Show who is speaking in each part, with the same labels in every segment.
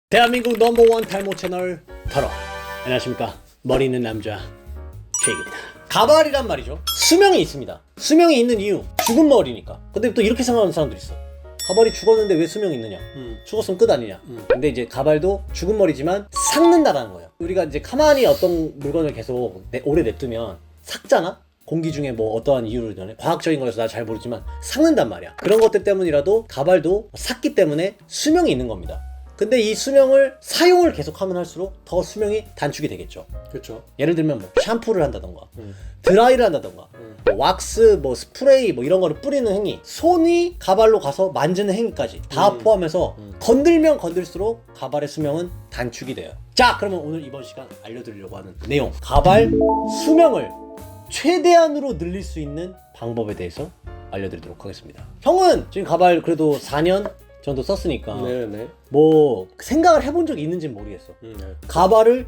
Speaker 1: 대한민국 넘버원 탈모 채널 털어. 안녕하십니까, 머리 있는 남자 최익입니다. 가발이란 말이죠, 수명이 있습니다. 수명이 있는 이유, 죽은 머리니까. 근데 또 이렇게 생각하는 사람들이 있어. 가발이 죽었는데 왜 수명이 있느냐? 죽었으면 끝 아니냐? 근데 이제 가발도 죽은 머리지만 삭는다라는 거예요. 우리가 이제 가만히 어떤 물건을 계속 오래 냅두면 삭잖아? 공기 중에 뭐 어떠한 이유로 전에 과학적인 거여서 나 잘 모르지만 삭는단 말이야. 그런 것들 때문이라도 가발도 삭기 때문에 수명이 있는 겁니다. 근데 이 수명을 사용을 계속하면 할수록 더 수명이 단축이 되겠죠.
Speaker 2: 그렇죠.
Speaker 1: 예를 들면 뭐 샴푸를 한다던가 드라이를 한다던가 뭐 왁스, 뭐 스프레이, 뭐 이런 거를 뿌리는 행위, 손이 가발로 가서 만지는 행위까지 다 포함해서 건들면 건들수록 가발의 수명은 단축이 돼요. 자, 그러면 오늘 이번 시간 알려드리려고 하는 내용, 가발 수명을 최대한으로 늘릴 수 있는 방법에 대해서 알려드리도록 하겠습니다. 형은 지금 가발 그래도 4년 정도 썼으니까
Speaker 2: 네네.
Speaker 1: 뭐 생각을 해본 적이 있는지는 모르겠어.
Speaker 2: 네.
Speaker 1: 가발을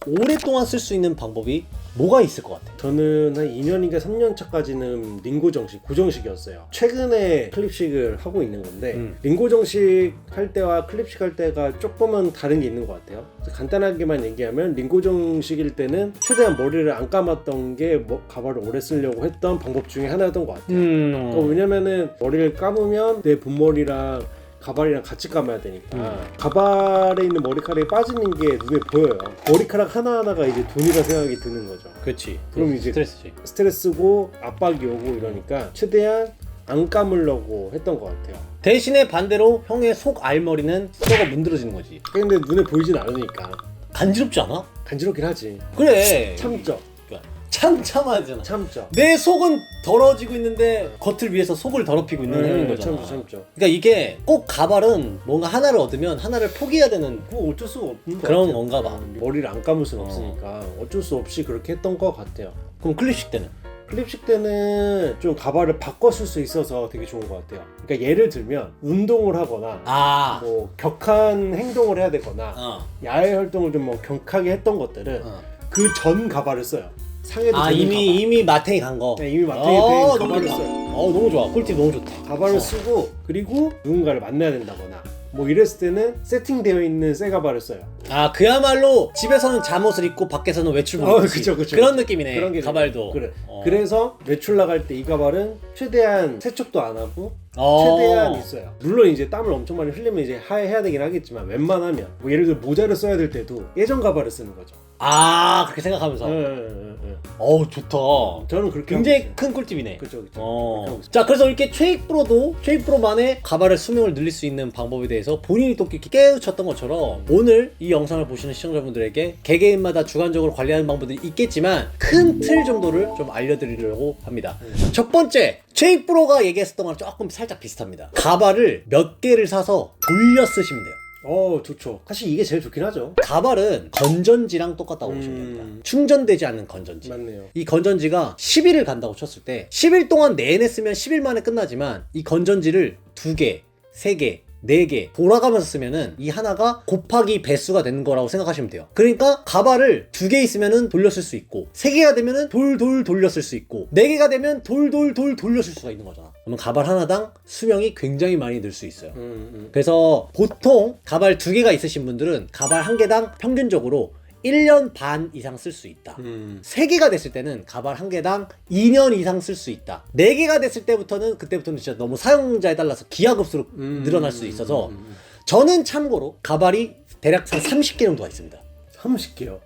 Speaker 1: 오랫동안 쓸 수 있는 방법이 뭐가 있을 것 같아?
Speaker 2: 저는 한 2년인가 3년 차까지는 링고 정식, 고정식이었어요. 최근에 클립식을 하고 있는 건데 링고 정식 할 때와 클립식 할 때가 조금은 다른 게 있는 것 같아요. 간단하게만 얘기하면 링고 정식일 때는 최대한 머리를 안 감았던 게 가발을 오래 쓰려고 했던 방법 중에 하나였던 것 같아요. 그러니까 왜냐면은 머리를 감으면 내 본머리랑 가발이랑 같이 감아야 되니까 가발에 있는 머리카락이 빠지는 게 눈에 보여요. 머리카락 하나하나가 이제 돈이라 생각이 드는 거죠.
Speaker 1: 그렇지.
Speaker 2: 그럼 이제
Speaker 1: 스트레스지.
Speaker 2: 스트레스고 압박이 오고 이러니까 최대한 안 감으려고 했던 것 같아요.
Speaker 1: 대신에 반대로 형의 속 알머리는 썩어 문드러지는 거지.
Speaker 2: 근데 눈에 보이진 않으니까
Speaker 1: 간지럽지 않아?
Speaker 2: 간지럽긴 하지.
Speaker 1: 그래.
Speaker 2: 참죠.
Speaker 1: 참하잖아.
Speaker 2: 참죠.
Speaker 1: 내 속은 더러워지고 있는데 겉을 위해서 속을 더럽히고 있는 행위인 거잖아.
Speaker 2: 참죠.
Speaker 1: 그러니까 이게 꼭 가발은 뭔가 하나를 얻으면 하나를 포기해야 되는
Speaker 2: 뭐 어쩔 수가 없는
Speaker 1: 그런 건가 봐.
Speaker 2: 머리를 안 감을 수는 없으니까 어쩔 수 없이 그렇게 했던 것 같아요.
Speaker 1: 그럼 클립식 때는?
Speaker 2: 클립식 때는 좀 가발을 바꿔 쓸 수 있어서 되게 좋은 것 같아요. 그러니까 예를 들면 운동을 하거나 뭐 격한 행동을 해야 되거나 야외 활동을 좀 뭐 격하게 했던 것들은 그 전 가발을 써요. 상해도 되는
Speaker 1: 이미 마탱이 간 거.
Speaker 2: 네, 이미 마탱이 된 가발을 써요.
Speaker 1: 너무 좋아. 꿀팁 너무 좋다.
Speaker 2: 가발을 쓰고 그리고 누군가를 만나야 된다거나 뭐 이랬을 때는 세팅되어 있는 새 가발을 써요.
Speaker 1: 그야말로 집에서는 잠옷을 입고 밖에서는 외출복 입지.
Speaker 2: 그쵸.
Speaker 1: 그런 느낌이네.
Speaker 2: 그런 게
Speaker 1: 가발도.
Speaker 2: 그래. 그래서 외출 나갈 때 이 가발은 최대한 세척도 안 하고 최대한 있어요. 물론 이제 땀을 엄청 많이 흘리면 이제 해야 되긴 하겠지만 웬만하면 뭐 예를 들어 모자를 써야 될 때도 예전 가발을 쓰는 거죠.
Speaker 1: 그렇게 생각하면서. 좋다.
Speaker 2: 저는 그렇게
Speaker 1: 굉장히 큰 꿀팁이네.
Speaker 2: 그렇죠.
Speaker 1: 자, 그래서 이렇게 최익프로만의 가발의 수명을 늘릴 수 있는 방법에 대해서 본인이 또 이렇게 깨우쳤던 것처럼 오늘 이 영상을 보시는 시청자분들에게 개개인마다 주관적으로 관리하는 방법들이 있겠지만 큰 틀 정도를 좀 알려드리려고 합니다. 첫 번째, 최익프로가 얘기했었던 거랑 조금 살짝 비슷합니다. 가발을 몇 개를 사서 돌려 쓰시면 돼요.
Speaker 2: 좋죠. 사실 이게 제일 좋긴 하죠.
Speaker 1: 가발은 건전지랑 똑같다고 보시면 됩니다. 충전되지 않는 건전지.
Speaker 2: 맞네요.
Speaker 1: 이 건전지가 10일을 간다고 쳤을 때 10일 동안 내내 쓰면 10일 만에 끝나지만 이 건전지를 2개, 3개, 4개 돌아가면서 쓰면은 이 하나가 곱하기 배수가 되는 거라고 생각하시면 돼요. 그러니까 가발을 2개 있으면은 돌려 쓸 수 있고 3개가 되면은 돌돌 돌려 쓸 수 있고 4개가 되면 돌돌돌 돌려 쓸 수가 있는 거잖아. 그러면 가발 하나당 수명이 굉장히 많이 늘 수 있어요. 그래서 보통 가발 2개가 있으신 분들은 가발 1개당 평균적으로 1년 반 이상 쓸 수 있다. 3개가 됐을 때는 가발 1개당 2년 이상 쓸 수 있다. 4개가 됐을 때부터는 그때부터는 진짜 너무 사용자에 따라서 기하급수로 늘어날 수 있어서 저는 참고로 가발이 대략 한 30개 정도가 있습니다.
Speaker 2: 30개요.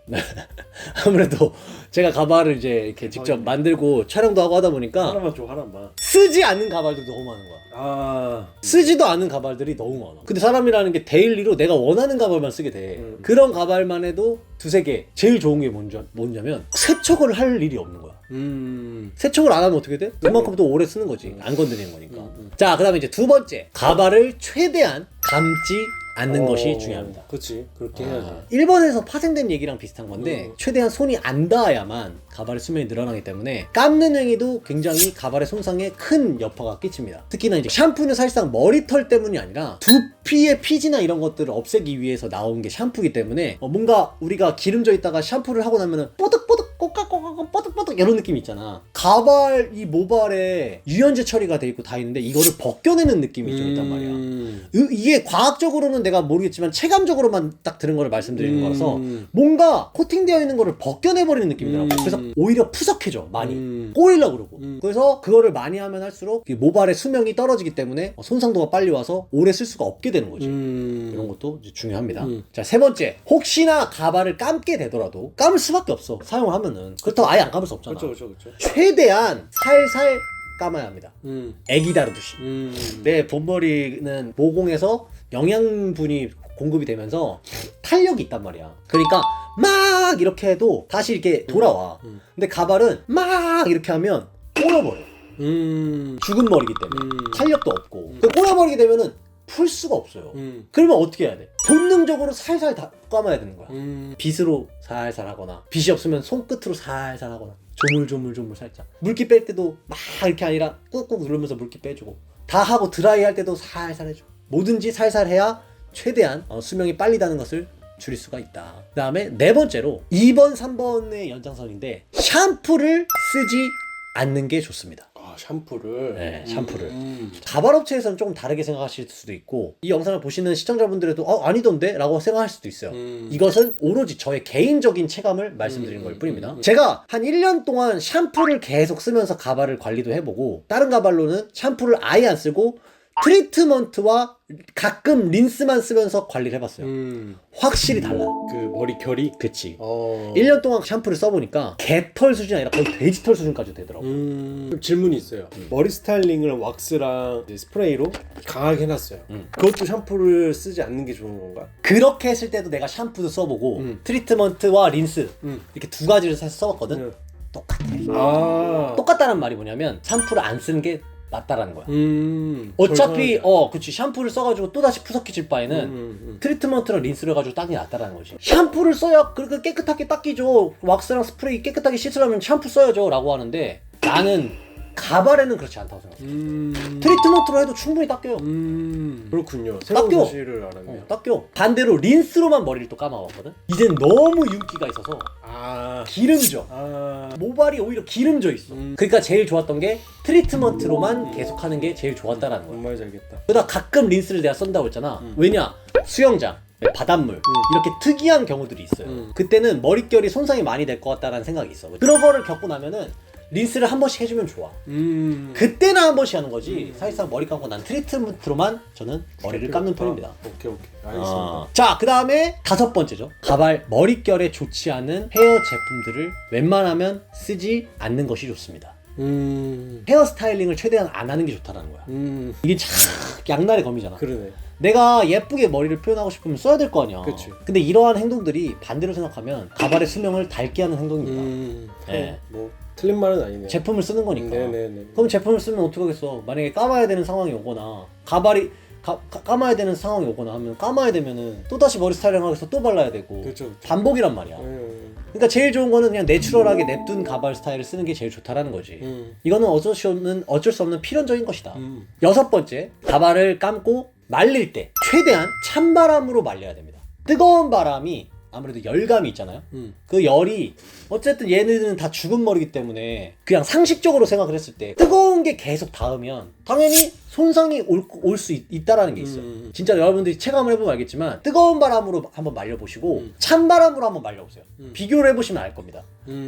Speaker 1: 아무래도 제가 가발을 이제 이렇게 직접 만들고 촬영도 하고 하다 보니까
Speaker 2: 하나만 줘, 하나만.
Speaker 1: 쓰지 않는 가발들도 너무 많은 거야. 쓰지도 않은 가발들이 너무 많아. 근데 사람이라는 게 데일리로 내가 원하는 가발만 쓰게 돼. 그런 가발만 해도 2-3개. 제일 좋은 게 뭐냐면 세척을 할 일이 없는 거야. 세척을 안 하면 어떻게 돼? 그만큼 또 오래 쓰는 거지. 안 건드리는 거니까. 자, 그 다음에 이제 두 번째, 가발을 최대한 감지 않는 것이 중요합니다.
Speaker 2: 그렇지. 그렇게 해야지.
Speaker 1: 일본에서 파생된 얘기랑 비슷한 건데 최대한 손이 안 닿아야만 가발의 수명이 늘어나기 때문에 감는 행위도 굉장히 가발의 손상에 큰 여파가 끼칩니다. 특히나 이제 샴푸는 사실상 머리털 때문이 아니라 두피의 피지나 이런 것들을 없애기 위해서 나온 게 샴푸이기 때문에 뭔가 우리가 기름져 있다가 샴푸를 하고 나면은 뽀득뽀득 꼬깍꼬깍 뽀득뽀득 이런 느낌 있잖아. 가발 이 모발에 유연제 처리가 돼 있고 다 있는데 이거를 벗겨내는 느낌이 좀 있단 말이야. 이게 과학적으로는 내가 모르겠지만 체감적으로만 딱 들은 거를 말씀드리는 거라서 뭔가 코팅되어 있는 거를 벗겨내버리는 느낌이더라고. 그래서 오히려 푸석해져 많이. 꼬이려고 그러고. 그래서 그거를 많이 하면 할수록 이 모발의 수명이 떨어지기 때문에 손상도가 빨리 와서 오래 쓸 수가 없게 되는 거지. 이런 것도 이제 중요합니다. 자, 세 번째, 혹시나 가발을 감게 되더라도 감을 수밖에 없어. 사용을 하면은. 그렇다고 아예 안 감을 수 없잖아.
Speaker 2: 그렇죠.
Speaker 1: 최대한 살살 감아야 합니다. 애기 다루듯이. 내 본머리는 모공에서 영양분이 공급이 되면서 탄력이 있단 말이야. 그러니까 막 이렇게 해도 다시 이렇게 돌아와. 근데 가발은 막 이렇게 하면 꼬여버려. 죽은 머리기 때문에 탄력도 없고. 꼬여버리게 되면은 풀 수가 없어요. 그러면 어떻게 해야 돼? 본능적으로 살살 다 감아야 되는 거야. 빗으로 살살 하거나, 빗이 없으면 손끝으로 살살 하거나, 조물조물 살짝. 물기 뺄 때도 막 이렇게 아니라 꾹꾹 누르면서 물기 빼주고, 다 하고 드라이 할 때도 살살 해줘. 뭐든지 살살 해야 최대한 수명이 빨리 다는 것을 줄일 수가 있다. 그 다음에 네 번째로 2번, 3번의 연장선인데 샴푸를 쓰지 않는 게 좋습니다.
Speaker 2: 샴푸를.
Speaker 1: 네, 샴푸를. 가발업체에서는 조금 다르게 생각하실 수도 있고 이 영상을 보시는 시청자분들도 아니던데? 라고 생각할 수도 있어요. 이것은 오로지 저의 개인적인 체감을 말씀드리는 걸 뿐입니다. 제가 한 1년 동안 샴푸를 계속 쓰면서 가발을 관리도 해보고 다른 가발로는 샴푸를 아예 안 쓰고 트리트먼트와 가끔 린스만 쓰면서 관리를 해봤어요. 확실히 달라.
Speaker 2: 그 머리 결이?
Speaker 1: 그치. 1년 동안 샴푸를 써보니까 개털 수준이 아니라 거의 돼지털 수준까지 되더라고.
Speaker 2: 그럼 질문이 있어요. 머리 스타일링을 왁스랑 이제 스프레이로 강하게 해놨어요. 그것도 샴푸를 쓰지 않는 게 좋은 건가?
Speaker 1: 그렇게 했을 때도 내가 샴푸도 써보고 트리트먼트와 린스 이렇게 두 가지를 써봤거든. 똑같아. 똑같다는 말이 뭐냐면 샴푸를 안 쓰는 게 낫다라는 거야. 어차피 그치, 샴푸를 써가지고 또다시 푸석해질 바에는 트리트먼트랑 린스를 가지고 닦는 게 낫다라는 거지. 샴푸를 써야 그렇게 깨끗하게 닦이죠. 왁스랑 스프레이 깨끗하게 씻으려면 샴푸 써야죠 라고 하는데 나는 가발에는 그렇지 않다고 생각해. 트리트먼트로 해도 충분히 닦여요.
Speaker 2: 그렇군요. 새로운
Speaker 1: 닦여.
Speaker 2: 사실을 알았네요.
Speaker 1: 닦여. 반대로 린스로만 머리를 또 감아왔거든. 이젠 너무 윤기가 있어서 기름져. 모발이 오히려 기름져 있어. 그러니까 제일 좋았던 게 트리트먼트로만 계속하는 게 제일 좋았다라는 거야.
Speaker 2: 뭔 말인지 알겠다.
Speaker 1: 그러다 가끔 린스를 내가 쓴다고 했잖아. 왜냐? 수영장, 바닷물 이렇게 특이한 경우들이 있어요. 그때는 머릿결이 손상이 많이 될 것 같다라는 생각이 있어. 그런 거를 겪고 나면은 린스를 한 번씩 해주면 좋아. 그때는 한 번씩 하는 거지. 사실상 머리 감고 난 트리트먼트로만 저는 머리를 감는 편입니다.
Speaker 2: 오케이 알겠습니다.
Speaker 1: 자, 그 다음에 5번째죠. 가발 머릿결에 좋지 않은 헤어 제품들을 웬만하면 쓰지 않는 것이 좋습니다. 헤어 스타일링을 최대한 안 하는 게 좋다는 거야. 이게 참 양날의 검이잖아.
Speaker 2: 그러네.
Speaker 1: 내가 예쁘게 머리를 표현하고 싶으면 써야 될 거 아니야.
Speaker 2: 그치.
Speaker 1: 근데 이러한 행동들이 반대로 생각하면 가발의 수명을 닳게 하는 행동입니다. 네.
Speaker 2: 뭐 틀린 말은 아니네요.
Speaker 1: 제품을 쓰는 거니까.
Speaker 2: 네네네.
Speaker 1: 그럼 제품을 쓰면 어떡하겠어. 만약에 감아야 되는 상황이 오거나 가발이 감아야 되는 상황이 오거나 하면 감아야 되면은 또다시 머리 스타일링 하기 위해서 또 발라야 되고.
Speaker 2: 그렇죠.
Speaker 1: 반복이란 말이야. 그러니까 제일 좋은 거는 그냥 내추럴하게 냅둔 가발 스타일을 쓰는 게 제일 좋다라는 거지. 이거는 어쩔 수 없는 필연적인 것이다. 6번째, 가발을 감고 말릴 때 최대한 찬바람으로 말려야 됩니다. 뜨거운 바람이 아무래도 열감이 있잖아요. 그 열이 어쨌든 얘네들은 다 죽은 머리기 때문에 그냥 상식적으로 생각을 했을 때 뜨거운 게 계속 닿으면 당연히 손상이 올 수 있다라는 게 있어요. 진짜 여러분들이 체감을 해보면 알겠지만 뜨거운 바람으로 한번 말려보시고 찬 바람으로 한번 말려보세요. 비교를 해보시면 알 겁니다.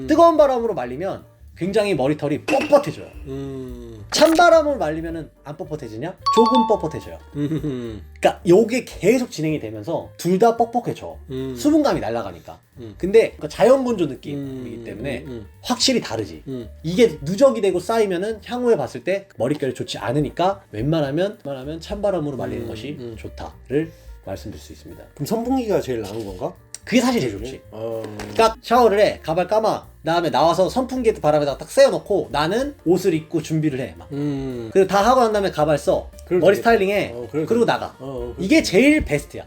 Speaker 1: 뜨거운 바람으로 말리면 굉장히 머리털이 뻣뻣해져요. 찬바람을 말리면은 안 뻣뻣해지냐? 조금 뻣뻣해져요. 그러니까 요게 계속 진행이 되면서 둘 다 뻑뻑해져. 수분감이 날아가니까. 근데 그 자연 건조 느낌이기 때문에 확실히 다르지. 이게 누적이 되고 쌓이면은 향후에 봤을 때 머릿결이 좋지 않으니까 웬만하면 찬바람으로 말리는 것이 좋다를 말씀드릴 수 있습니다.
Speaker 2: 그럼 선풍기가 제일 나은 건가?
Speaker 1: 그게 사실 제일 좋지. 딱 샤워를 해, 가발 감아, 다음에 나와서 선풍기 바람에다가 딱 세워놓고 나는 옷을 입고 준비를 해 막. 그리고 다 하고 난 다음에 가발 써, 머리 스타일링해, 그리고 나가. 이게 제일 베스트야.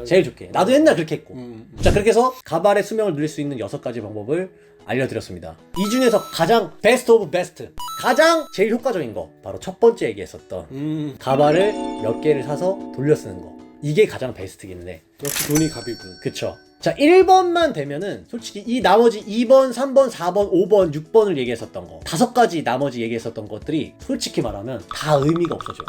Speaker 1: 제일 좋게. 나도 옛날 그렇게 했고. 자, 그렇게 해서 가발의 수명을 늘릴 수 있는 6가지 방법을 알려드렸습니다. 이 중에서 가장 베스트 오브 베스트, 가장 제일 효과적인 거, 바로 첫 번째 얘기했었던 가발을 몇 개를 사서 돌려 쓰는 거. 이게 가장 베스트긴 해.
Speaker 2: 역시 돈이 갑이군.
Speaker 1: 그쵸. 자, 1번만 되면은 솔직히 이 나머지 2번, 3번, 4번, 5번, 6번을 얘기했었던 거, 5가지 나머지 얘기했었던 것들이 솔직히 말하면 다 의미가 없어져요.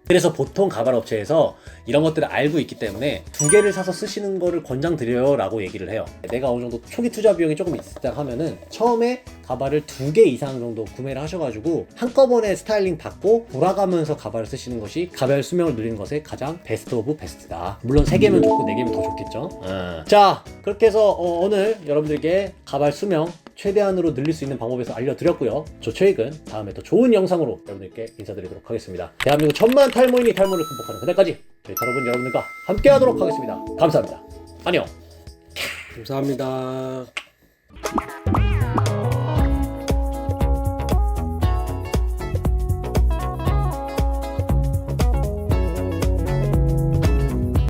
Speaker 1: 그래서 보통 가발 업체에서 이런 것들을 알고 있기 때문에 2개를 사서 쓰시는 거를 권장드려요 라고 얘기를 해요. 내가 어느 정도 초기 투자 비용이 조금 있다 하면은 처음에 가발을 2개 이상 정도 구매를 하셔가지고 한꺼번에 스타일링 받고 돌아가면서 가발을 쓰시는 것이 가발 수명을 늘리는 것에 가장 베스트 오브 베스트다. 물론 3개면 좋고 4개면 더 좋겠죠. 자, 그렇게 해서 오늘 여러분들께 가발 수명 최대한으로 늘릴 수 있는 방법에서 알려드렸고요. 저 최익은 다음에 또 좋은 영상으로 여러분들께 인사드리도록 하겠습니다. 대한민국 천만 탈모인이 탈모를 극복하는 그날까지 저희 탈모분 여러분들과 함께 하도록 하겠습니다. 감사합니다. 안녕.
Speaker 2: 감사합니다.